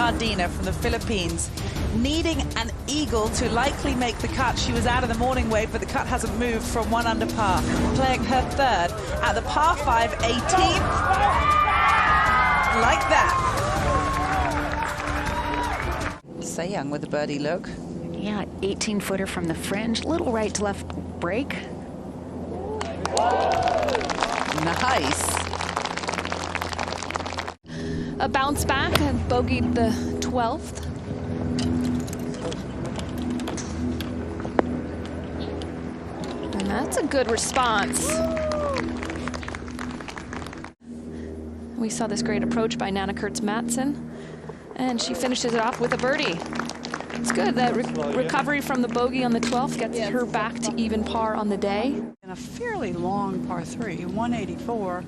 Ardina from the Philippines, needing an eagle to likely make the cut. She was out of the morning wave, but the cut hasn't moved from 1 under par. Playing her third at the par 5 18th. Like that. Young with the birdie look. Yeah, 18-footer from the fringe, little right to left break. Nice. A bounce back and bogeyed the 12th. And that's a good response. We saw this great approach by Nana Kurtz-Mattsson, and she finishes it off with a birdie. It's good. That recovery from the bogey on the 12th gets her back to even par on the day. And a fairly long par 3, 184.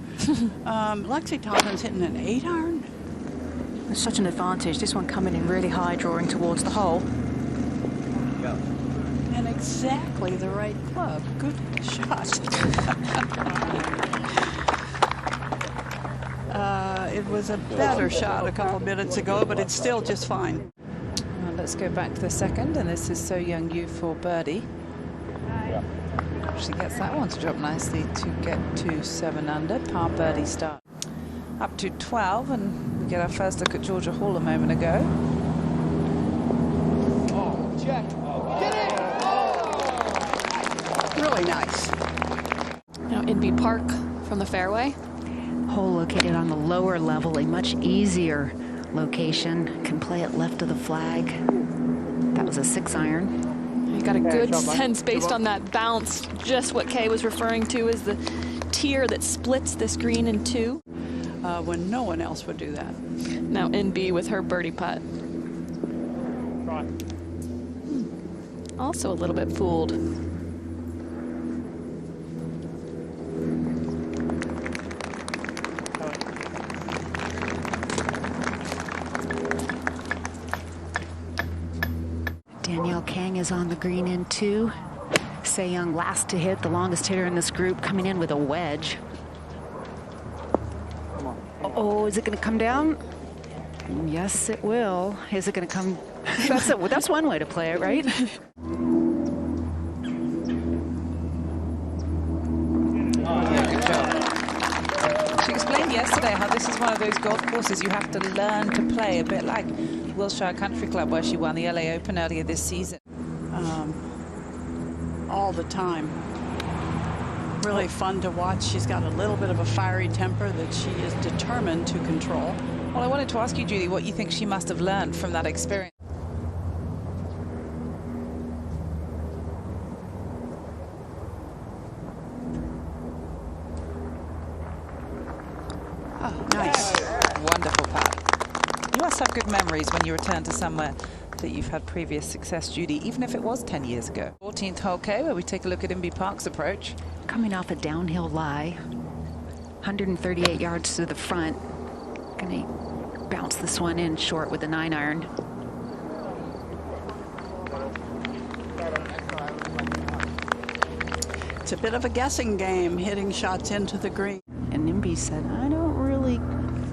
Lexi Tompkins hitting an 8-iron. It's such an advantage. This one coming in really high, drawing towards the hole. And exactly the right club. Good shot. It was a better shot a couple minutes ago, but it's still just fine. Let's go back to the second, and this is So Young Yu for birdie. She gets that one to drop nicely to get to 7 under, par birdie start. Up to 12, and we get our first look at Georgia Hall a moment ago. Oh, check. Get it! Really nice. Now Inby Park from the fairway. Hole located on the lower level, a much easier location. Can play it left of the flag. That was a 6-iron. You got a good sense based on that bounce, just what Kay was referring to as the tier that splits this green in two. When no one else would do that. Now Inby with her birdie putt. Also a little bit fooled. Danielle Kang is on the green in 2. Se Young last to hit, the longest hitter in this group, coming in with a wedge. Oh, is it going to come down? Yes, it will. Is it going to come? That's one way to play it, right? Yeah, good job. She explained yesterday how this is one of those golf courses you have to learn to play, a bit like Wilshire Country Club, where she won the LA Open earlier this season. All the time. Really fun to watch. She's got a little bit of a fiery temper that she is determined to control. Well, I wanted to ask you, Judy, what you think she must have learned from that experience. Oh, nice. Wonderful putt. You must have good memories when you return to somewhere that you've had previous success, Judy, even if it was 10 years ago. 14th hole K, where we take a look at Inby Park's approach. Coming off a downhill lie, 138 yards to the front. Gonna bounce this one in short with a 9-iron. It's a bit of a guessing game, hitting shots into the green. And Inby said, I don't really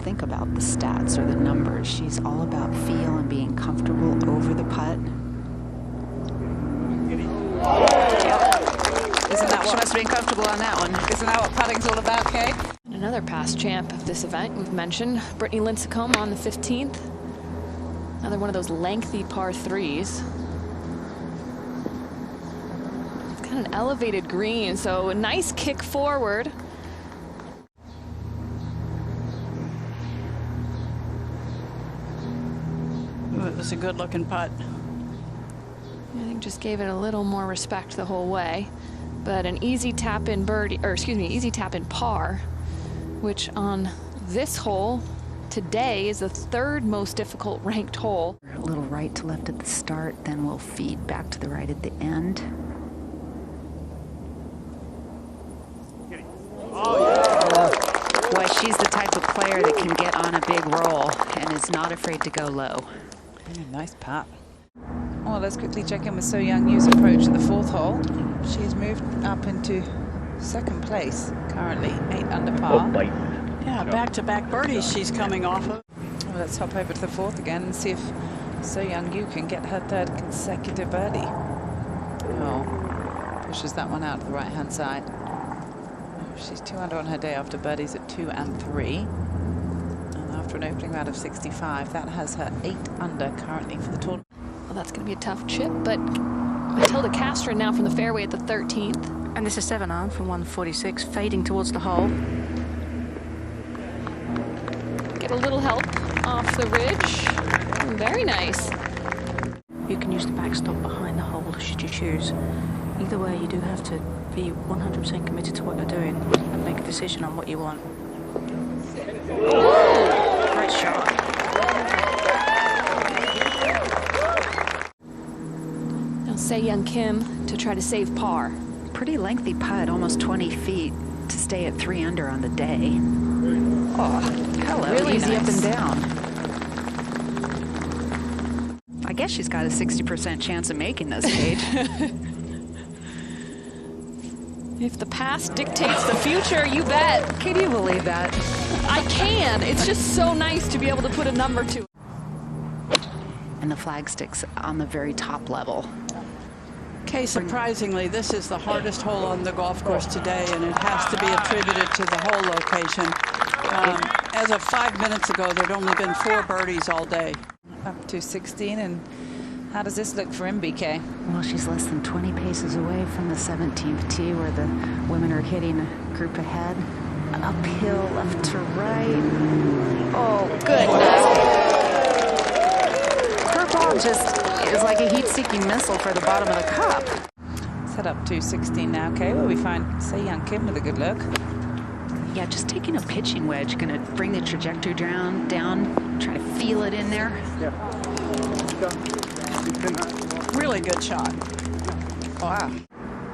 think about the stats or the numbers. She's all about feel and being comfortable over the putt. Isn't that She what, must have been comfortable on that one. isn't that what putting's all about, Kay? Another past champ of this event we've mentioned, Brittany Lincicome on the 15th. Another one of those lengthy par 3s. It's got an elevated green, so a nice kick forward. Ooh, it was a good looking putt. I think just gave it a little more respect the whole way. But an easy tap in birdie, or excuse me, easy tap in par, which on this hole today is the 3rd most difficult ranked hole. A little right to left at the start, then we'll feed back to the right at the end. Boy, she's the type of player that can get on a big roll and is not afraid to go low. Nice putt. Well, let's quickly check in with So Young Yu's approach at the 4th hole. She's moved up into 2nd place currently, 8 under par. Yeah, back-to-back birdies she's coming off of. Well, Let's hop over to the fourth again and see if So Young-yu can get her third consecutive birdie. Oh, pushes that one out to the right-hand side. She's 2 under on her day after birdies at 2 and 3. And after an opening round of 65, that has her 8 under currently for the tournament. Well, that's going to be a tough chip, but Matilda Castro now from the fairway at the 13th. And this is 7-iron from 146, fading towards the hole. Get a little help off the ridge. Very nice. You can use the backstop behind the hole should you choose. Either way, you do have to be 100% committed to what you're doing and make a decision on what you want. Great shot. Now Se-Young Kim to try to save par. Pretty lengthy putt, almost 20 feet to stay at 3 under on the day. Oh, hello, Really easy nice. up and down. I guess she's got a 60% chance of making this, Paige. If the past dictates the future, you bet. Can you believe that? I can. It's just so nice to be able to put a number to it. And the flag sticks on the very top level. Okay, surprisingly, this is the hardest hole on the golf course today, and it has to be attributed to the hole location. As of 5 minutes ago, there'd only been 4 birdies all day. Up to 16, and how does this look for MBK? Well, she's less than 20 paces away from the 17th tee where the women are hitting a group ahead. Uphill, left to right. Oh, goodness. Her ball just is like a heat-seeking missile for the bottom of the cup. Set up to 16 now, okay, where we find Se Young Kim with a good look. Yeah, just taking a pitching wedge, going to bring the trajectory down, try to feel it in there. Really good shot. Wow.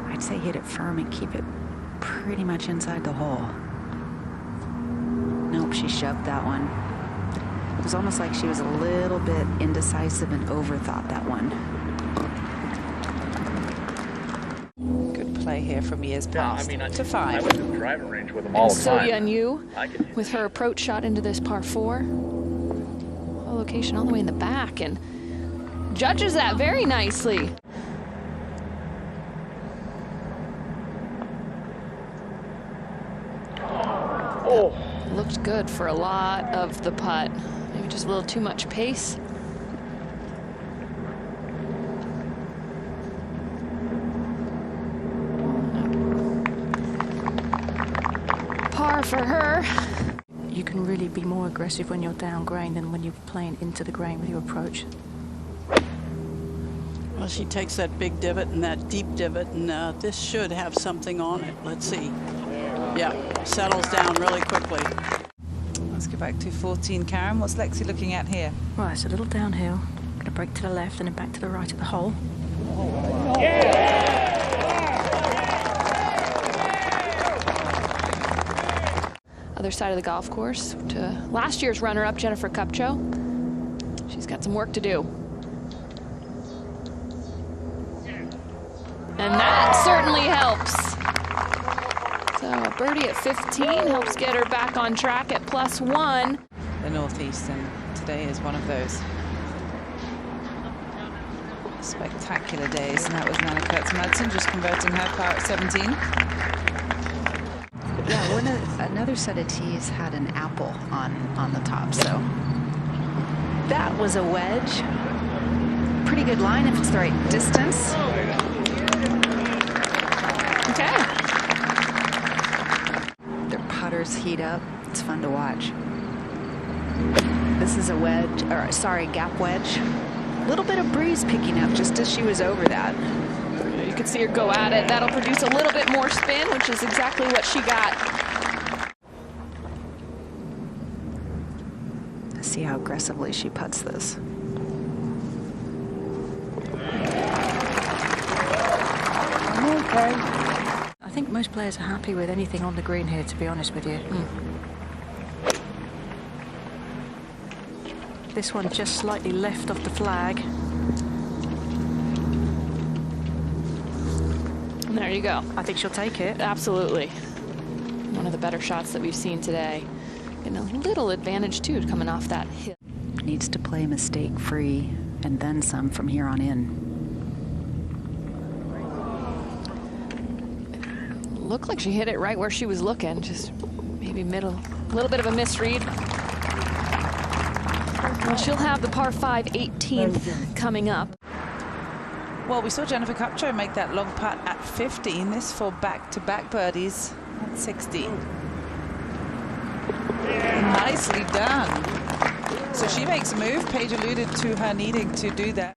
I'd say hit it firm and keep it pretty much inside the hole. Nope, she shoved that one. It was almost like she was a little bit indecisive and overthought that one. Good play here from years past. To 5. I went to the driving range with them all the So time. Young-Yu I could with her approach shot into this par 4. A location all the way in the back and judges that very nicely. Oh, Looked good for a lot of the putt. Maybe just a little too much pace. Par for her. You can really be more aggressive when you're down grain than when you're playing into the grain with your approach. Well, she takes that big divot and that deep divot, and this should have something on it. Let's see. Yeah, settles down really quickly. Let's go back to 14, Karen. What's Lexi looking at here? Right, it's a little downhill. Going to break to the left and then back to the right at the hole. Other side of the golf course to last year's runner-up, Jennifer Kupcho. She's got some work to do. And that certainly helps. So a birdie at 15 helps get her back on track at +1. The Northeast, and today is one of those spectacular days, and that was Nana Kurtz-Madsen just converting her par at 17. Yeah, another set of tees had an apple on the top, so that was a wedge. Pretty good line if it's the right distance. Okay. Their putters heat up. It's fun to watch. This is a wedge, or sorry, gap wedge. A little bit of breeze picking up just as she was over that. You can see her go at it. That'll produce a little bit more spin, which is exactly what she got. Let's see how aggressively she putts this. Okay. I think most players are happy with anything on the green here, to be honest with you. This one just slightly left of the flag. And there you go. I think she'll take it. Absolutely. One of the better shots that we've seen today. And a little advantage, too, coming off that hit. Needs to play mistake-free and then some from here on in. Looked like she hit it right where she was looking, just maybe middle, a little bit of a misread. Well, she'll have the par 5 18th coming up. Well, we saw Jennifer Kupcho make that long putt at 15. This for back-to-back birdies at 16. Nicely done. So she makes a move. Paige alluded to her needing to do that.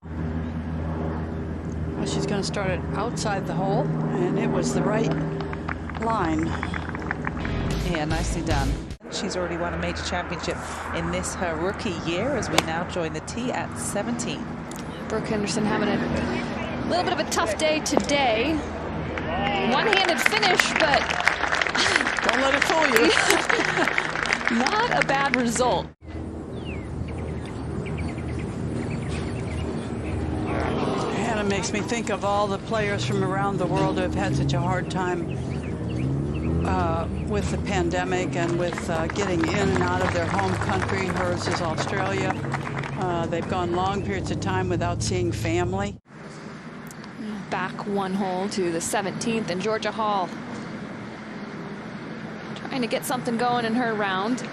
Well, she's going to start it outside the hole, and it was the right line. Yeah, nicely done. She's already won a major championship in this, her rookie year, as we now join the tee at 17. Brooke Henderson having a little bit of a tough day today. One-handed finish, but Don't let it fool you. not a bad result. And it makes me think of all the players from around the world who have had such a hard time with the pandemic and with getting in and out of their home country. Hers is Australia. They've gone long periods of time without seeing family. Back one hole to the 17th, and Georgia Hall trying to get something going in her round.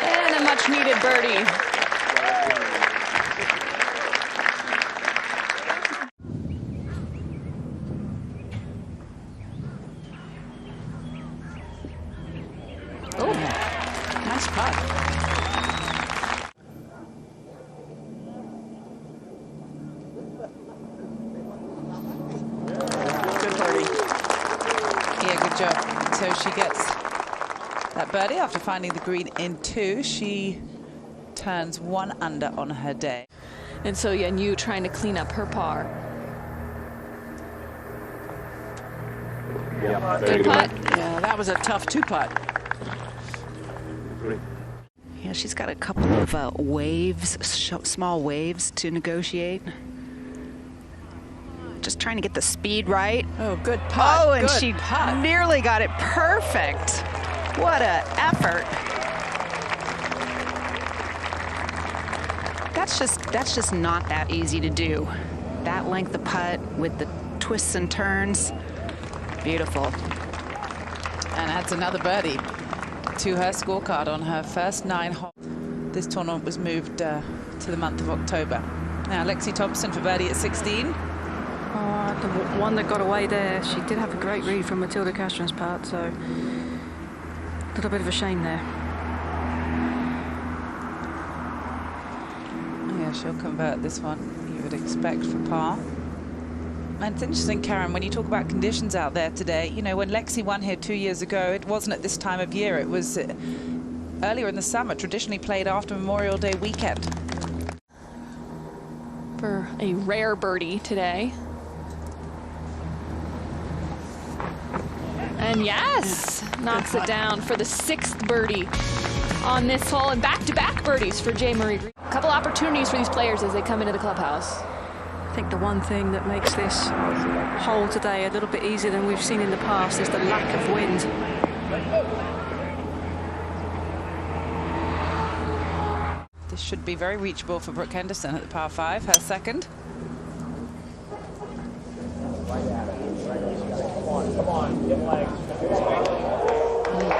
And a much-needed birdie. Oh, nice putt. Good birdie. Yeah, good job. So she gets that birdie after finding the green in 2. She turns 1 under on her day. And so Yeon trying to clean up her par. Yeah, Good putt. Yeah, that was a tough 2-putt. Yeah, she's got a couple of waves, small waves to negotiate. Just trying to get the speed right. Oh, good putt. Oh, and Good she putt. nearly got it perfect. What a effort. That's just not that easy to do. That length of putt with the twists and turns. Beautiful. And adds another birdie to her scorecard on her first 9 holes. This tournament was moved to the month of October. Now, Lexi Thompson for birdie at 16. The one that got away there, she did have a great read from Matilda Castron's part, so a little bit of a shame there. Yeah, she'll convert this one, you would expect, for par. And it's interesting, Karen, when you talk about conditions out there today, you know, when Lexi won here 2 years ago, it wasn't at this time of year. It was earlier in the summer, traditionally played after Memorial Day weekend. For a rare birdie today. And yes, knocks it down for the 6th birdie on this hole, and back-to-back birdies for Jaye Marie. A couple opportunities for these players as they come into the clubhouse. I think the one thing that makes this hole today a little bit easier than we've seen in the past is the lack of wind. This should be very reachable for Brooke Henderson at the par 5, her second.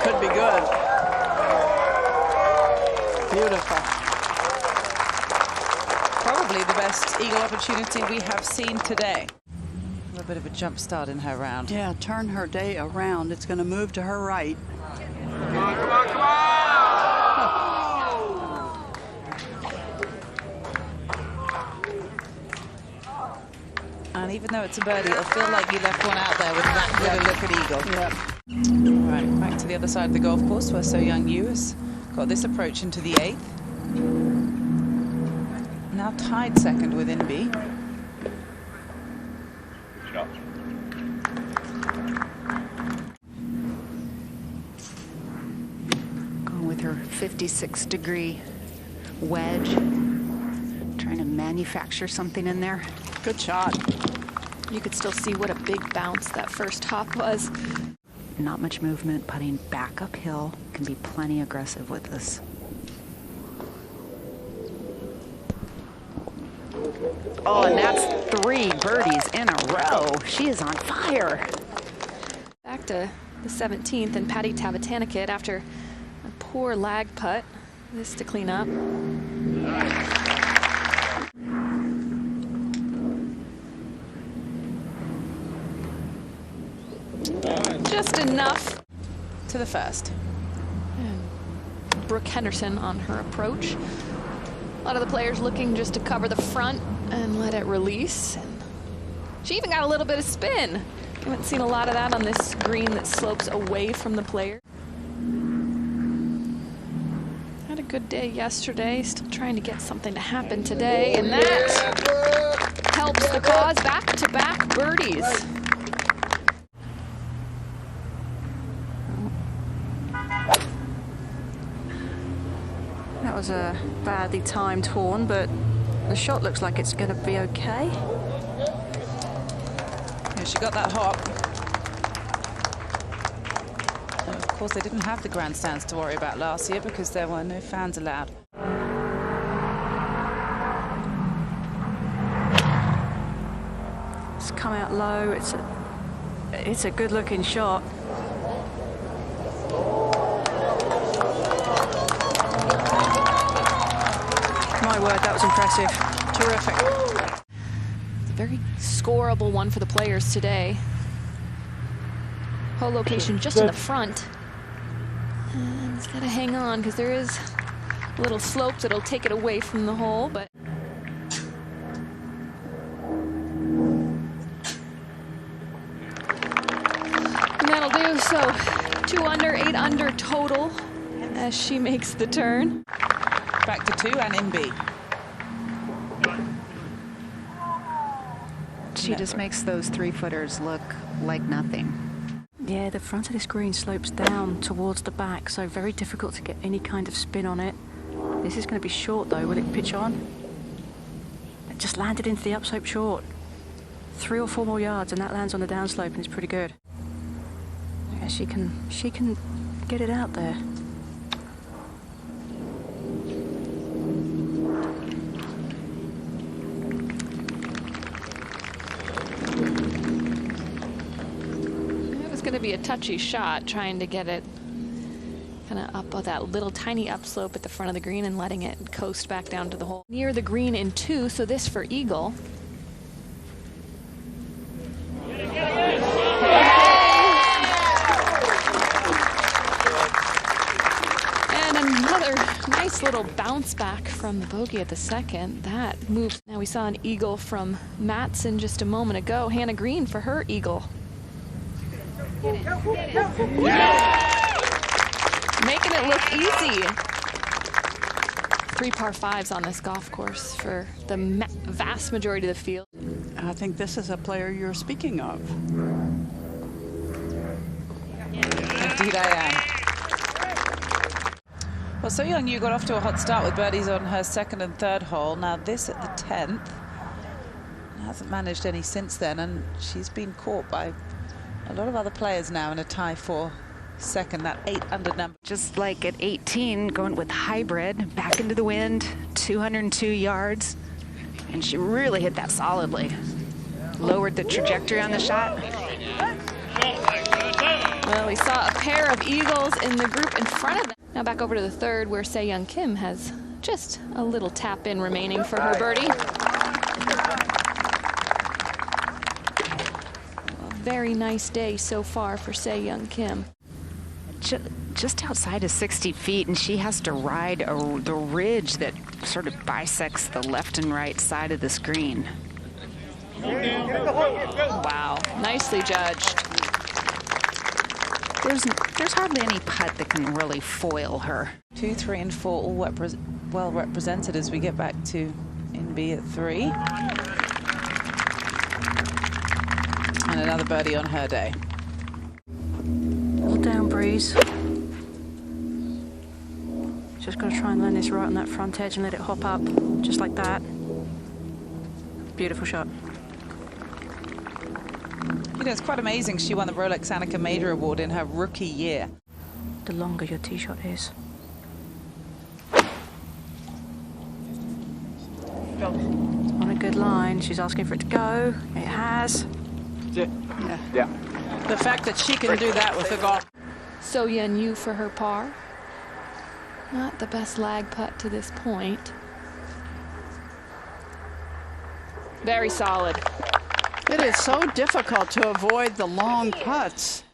Could be good. Beautiful. Probably the best eagle opportunity we have seen today. A little bit of a jump start in her round. Yeah, turn her day around. It's going to move to her right. And even though it's a birdie, it'll feel like you left one out there with that good a look at eagle. Yep. All right, back to the other side of the golf course where So Young Yu has got this approach into the 8th. Now tied second with Inbee. Going with her 56-degree wedge. Trying to manufacture something in there. Good shot. You could still see what a big bounce that first hop was. Not much movement, putting back uphill, can be plenty aggressive with this. Oh, and that's 3 birdies in a row. She is on fire. Back to the 17th, and Patty Tavatanakit after a poor lag putt. This to clean up. Just enough. To the first. And Brooke Henderson on her approach. A lot of the players looking just to cover the front and let it release. She even got a little bit of spin. Haven't seen a lot of that on this green that slopes away from the player. Had a good day yesterday, still trying to get something to happen today, and that helps the cause. Back-to-back birdies. That was a badly timed horn, but the shot looks like it's going to be okay. Yeah, she got that hop. And of course, they didn't have the grandstands to worry about last year because there were no fans allowed. It's come out low. It's a good-looking shot. My word, that was impressive. Terrific. It's a very scoreable one for the players today. Hole location just in the front. And it's got to hang on because there is a little slope that'll take it away from the hole, but and that'll do. So 2 under, 8 under total as she makes the turn. Back to 2 and in B. She just makes those 3-footers look like nothing. Yeah, the front of this green slopes down towards the back, so very difficult to get any kind of spin on it. This is going to be short, though. Will it pitch on? It just landed into the upslope short. 3 or 4 more yards, and that lands on the downslope, and it's pretty good. Yeah, she can get it out there. Going to be a touchy shot, trying to get it kind of up that little tiny upslope at the front of the green and letting it coast back down to the hole. Near the green in 2, so this for eagle. And another nice little bounce back from the bogey at the second. That moves. Now we saw an eagle from Matson just a moment ago. Hannah Green for her eagle. Making it look easy. 3 par 5s on this golf course for the vast majority of the field. I think this is a player you're speaking of. Indeed I am. Well, So Young Yu got off to a hot start with birdies on her 2nd and 3rd hole. Now this at the 10th. Hasn't managed any since then, and she's been caught by a lot of other players now in a tie for 2nd, that 8 under number. Just like at 18, going with hybrid, back into the wind, 202 yards. And she really hit that solidly. Lowered the trajectory on the shot. Well, we saw a pair of eagles in the group in front of them. Now back over to the 3rd, where Se-Young Kim has just a little tap in remaining for her birdie. Very nice day so far for Se-Young Kim. Just outside of 60 feet, and she has to ride the ridge that sort of bisects the left and right side of the screen. Wow, nicely judged. There's hardly any putt that can really foil her. 2, 3, and 4 all well represented as we get back to in B at 3. And another birdie on her day. All down breeze. Just got to try and land this right on that front edge and let it hop up, just like that. Beautiful shot. You know, it's quite amazing she won the Rolex Annika Major Award in her rookie year. the longer your tee shot is. On a good line. She's asking for it to go. It has. Yeah. The fact that she can do that with the golf. So Yeon for her par. Not the best lag putt to this point. Very solid. It is so difficult to avoid the long putts.